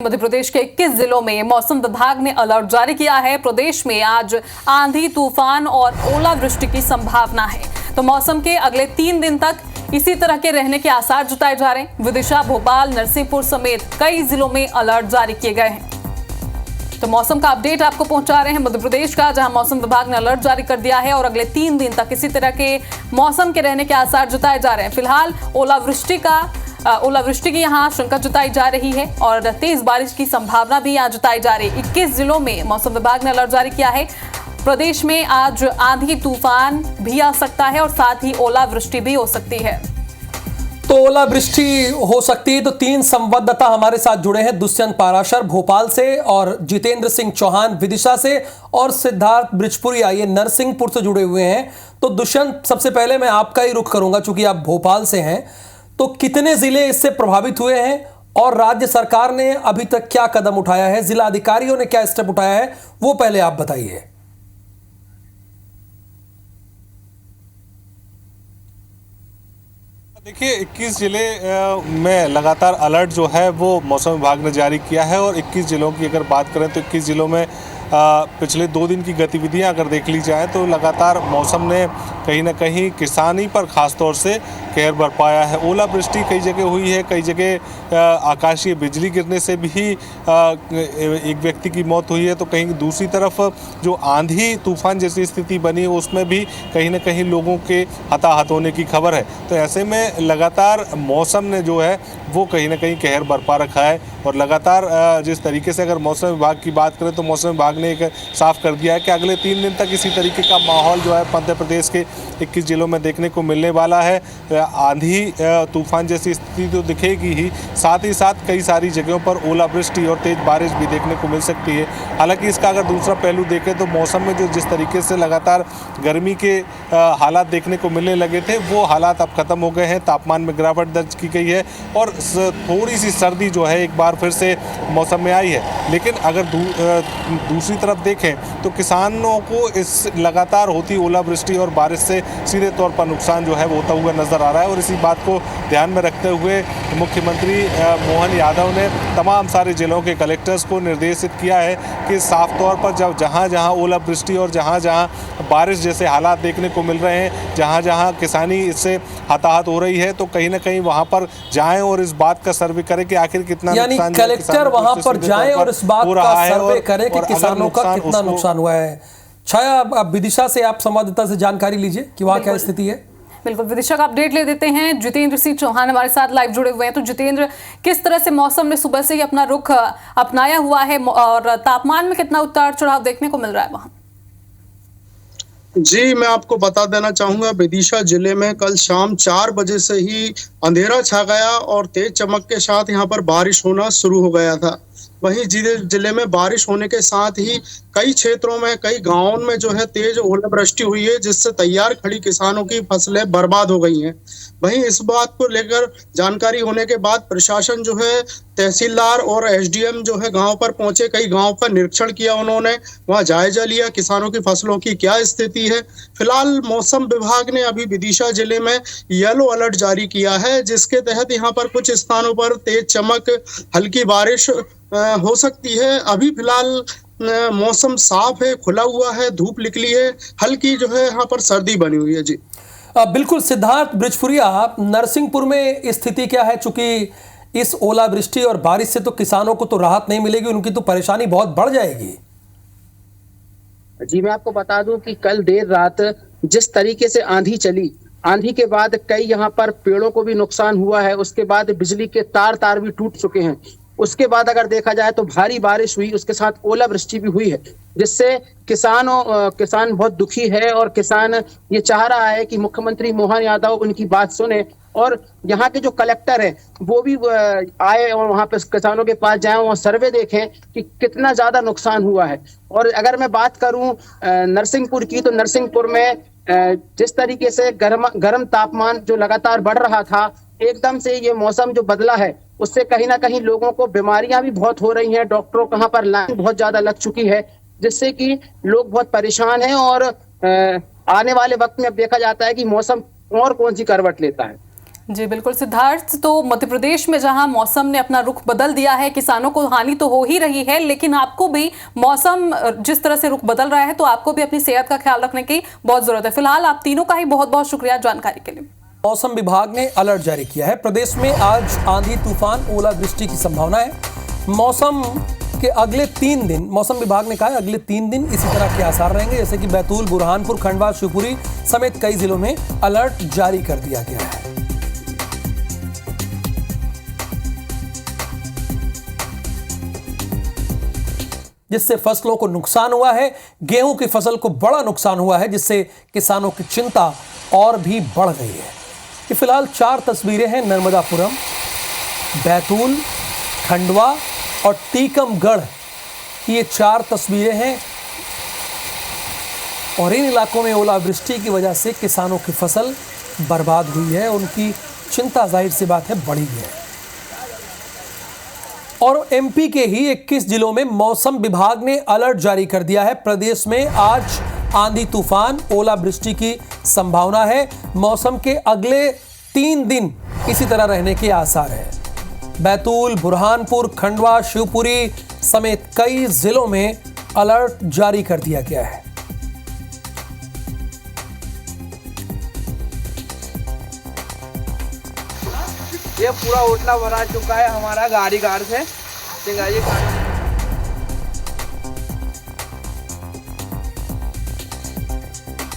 मध्य प्रदेश के 21 जिलों में मौसम विभाग ने अलर्ट जारी किया है। प्रदेश में आज आंधी, तूफान और ओलावृष्टि की संभावना है। तो मौसम के अगले 3 दिन तक इसी तरह के रहने के आसार जताए जा रहे हैं। विदिशा, भोपाल, नरसिंहपुर समेत कई जिलों में अलर्ट जारी किए गए हैं। तो मौसम का अपडेट आपको पहुंचा रहे हैं मध्य प्रदेश का, जहां मौसम विभाग ने अलर्ट जारी कर दिया है और अगले 3 दिन तक इसी तरह के मौसम के रहने के आसार जताए जा रहे हैं। फिलहाल ओलावृष्टि की यहाँ आशंका जताई जा रही है और तेज बारिश की संभावना भी यहाँ जताई जा रही है। 21 जिलों में मौसम विभाग ने अलर्ट जारी किया है। प्रदेश में आज आंधी, तूफान भी आ सकता है और साथ ही ओलावृष्टि भी हो सकती है। तो ओलावृष्टि हो सकती है। तो 3 संवाददाता हमारे साथ जुड़े हैं, दुष्यंत पाराशर भोपाल से और जितेंद्र सिंह चौहान विदिशा से और सिद्धार्थ बृजपुरिया ये नरसिंहपुर से जुड़े हुए हैं। तो दुष्यंत, सबसे पहले मैं आपका ही रुख करूंगा चूंकि आप भोपाल से हैं। तो कितने जिले इससे प्रभावित हुए हैं और राज्य सरकार ने अभी तक क्या कदम उठाया है, जिला अधिकारियों ने क्या स्टेप उठाया है, वो पहले आप बताइए। देखिए, 21 जिले में लगातार अलर्ट जो है वो मौसम विभाग ने जारी किया है और 21 जिलों की अगर बात करें तो 21 जिलों में पिछले 2 दिन की गतिविधियां अगर देख ली जाए तो लगातार मौसम ने कहीं ना कहीं किसानी पर खास तौर से कहर बरपाया है। ओलावृष्टि कई जगह हुई है, कई जगह आकाशीय बिजली गिरने से भी एक व्यक्ति की मौत हुई है। तो कहीं दूसरी तरफ जो आंधी तूफान जैसी स्थिति बनी है उसमें भी कहीं ना कहीं लोगों के हताहत होने की खबर है। तो ऐसे में लगातार मौसम ने जो है वो कहीं ना कहीं कहर बरपा रखा है और लगातार जिस तरीके से अगर मौसम विभाग की बात करें तो मौसम विभाग ने एक साफ कर दिया है कि अगले 3 दिन तक इसी तरीके का माहौल जो है मध्य प्रदेश के 21 जिलों में देखने को मिलने वाला है। आंधी, तूफान जैसी स्थिति तो दिखेगी ही, साथ ही साथ कई सारी जगहों पर ओलावृष्टि और तेज बारिश भी देखने को मिल सकती है। हालांकि इसका अगर दूसरा पहलू देखें तो मौसम में जो जिस तरीके से लगातार गर्मी के हालात देखने को मिलने लगे थे वो हालात अब खत्म हो गए हैं। तापमान में गिरावट दर्ज की गई है और थोड़ी सी सर्दी जो है एक बार फिर से मौसम में आई है। लेकिन अगर दूसरी तरफ देखें तो किसानों को इस लगातार होती ओलावृष्टि और बारिश से सीधे तौर पर नुकसान जो है वो होता हुआ नजर आ रहा है और इसी बात को ध्यान में रखते हुए मुख्यमंत्री मोहन यादव ने तमाम सारे जिलों के कलेक्टर्स को निर्देशित किया है कि साफ तौर पर जब जहां ओलावृष्टि और जहां बारिश जैसे हालात देखने को मिल रहे हैं, जहां किसानी इससे हताहत हो रही है, तो कहीं ना कहीं वहां पर जाएं और इस बात का सर्वे करें कि आखिर कितना नुकसान, कलेक्टर वहां पर जाएं और इस बात का सर्वे करें कि किसानों का कितना नुकसान हुआ है। छाया, आप विदिशा से आप संवाददाता से जानकारी लीजिए कि वहां क्या स्थिति है। बिल्कुल, विदिशा का अपडेट ले देते हैं। जितेंद्र सिंह चौहान हमारे साथ लाइव जुड़े हुए हैं। तो जितेंद्र, किस तरह से मौसम ने सुबह से ही अपना रुख अपनाया हुआ है और तापमान में कितना उतार चढ़ाव देखने को मिल रहा है वहां? जी, मैं आपको बता देना चाहूंगा, विदिशा जिले में कल शाम 4 बजे से ही अंधेरा छा गया और तेज चमक के साथ यहाँ पर बारिश होना शुरू हो गया था। वहीं जिले में बारिश होने के साथ ही कई क्षेत्रों में, कई गांवों में जो है तेज ओलावृष्टि हुई है, जिससे तैयार खड़ी किसानों की फसलें बर्बाद हो गई हैं। वहीं इस बात को लेकर जानकारी होने के बाद प्रशासन जो है, तहसीलदार और एसडीएम जो है गांव पर पहुंचे, कई गांव का निरीक्षण किया उन्होंने, वहां जायजा लिया किसानों की फसलों की क्या स्थिति है। फिलहाल मौसम विभाग ने अभी विदिशा जिले में येलो अलर्ट जारी किया है, जिसके तहत यहाँ पर कुछ स्थानों पर तेज चमक, हल्की बारिश हो सकती है। अभी फिलहाल मौसम साफ है, खुला हुआ है, धूप निकली है, हल्की जो है यहाँ पर सर्दी बनी हुई है। जी बिल्कुल। सिद्धार्थ बृजपुरिया, नरसिंहपुर में स्थिति क्या है? चूंकि इस ओलावृष्टि और बारिश से तो किसानों को तो राहत नहीं मिलेगी, उनकी तो परेशानी बहुत बढ़ जाएगी। जी, मैं आपको बता दूं कि कल देर रात जिस तरीके से आंधी चली, आंधी के बाद कई यहाँ पर पेड़ों को भी नुकसान हुआ है। उसके बाद बिजली के तार भी टूट चुके हैं। उसके बाद अगर देखा जाए तो भारी बारिश हुई, उसके साथ ओलावृष्टि भी हुई है, जिससे किसान बहुत दुखी है और किसान ये चाह रहा है कि मुख्यमंत्री मोहन यादव उनकी बात सुने और यहाँ के जो कलेक्टर हैं वो भी आए और वहाँ पे किसानों के पास जाएं, वहाँ सर्वे देखें कि कितना ज्यादा नुकसान हुआ है। और अगर मैं बात करूं नरसिंहपुर की, तो नरसिंहपुर में जिस तरीके से गर्म तापमान जो लगातार बढ़ रहा था, एकदम से ये मौसम जो बदला है उससे कहीं ना कहीं लोगों को बीमारियां भी बहुत हो रही हैं। डॉक्टरों के यहाँ पर लाइन बहुत ज्यादा लग चुकी है, जिससे कि लोग बहुत परेशान हैं और आने वाले वक्त में अब देखा जाता है कि मौसम और कौन सी करवट लेता है। जी बिल्कुल सिद्धार्थ, तो मध्य प्रदेश में जहां मौसम ने अपना रुख बदल दिया है, किसानों को हानि तो हो ही रही है, लेकिन आपको भी मौसम जिस तरह से रुख बदल रहा है तो आपको भी अपनी सेहत का ख्याल रखने की बहुत जरूरत है। फिलहाल आप तीनों का ही बहुत बहुत शुक्रिया जानकारी के लिए। मौसम विभाग ने अलर्ट जारी किया है। प्रदेश में आज आंधी तूफान ओलावृष्टि की संभावना है। मौसम के अगले 3 दिन, मौसम विभाग ने कहा है अगले 3 दिन इसी तरह के आसार रहेंगे, जैसे कि बैतूल, बुरहानपुर, खंडवा, शिवपुरी समेत कई जिलों में अलर्ट जारी कर दिया गया है। जिससे फसलों को नुकसान हुआ है। गेहूं की फसल को बड़ा नुकसान हुआ है, जिससे किसानों की चिंता और भी बढ़ गई है। ये फिलहाल 4 तस्वीरें हैं नर्मदापुरम, बैतूल, खंडवा और टीकमगढ़ की। ये 4 तस्वीरें हैं और इन इलाकों में ओलावृष्टि की वजह से किसानों की फसल बर्बाद हुई है। उनकी चिंता जाहिर सी बात है बढ़ी है। और एमपी के ही 21 जिलों में मौसम विभाग ने अलर्ट जारी कर दिया है। प्रदेश में आज आंधी तूफान ओलावृष्टि की संभावना है। मौसम के अगले 3 दिन इसी तरह रहने के आसार हैं। बैतूल, बुरहानपुर, खंडवा, शिवपुरी समेत कई जिलों में अलर्ट जारी कर दिया गया है। ये पूरा ओटला भरा चुका है हमारा गाड़ी कार से।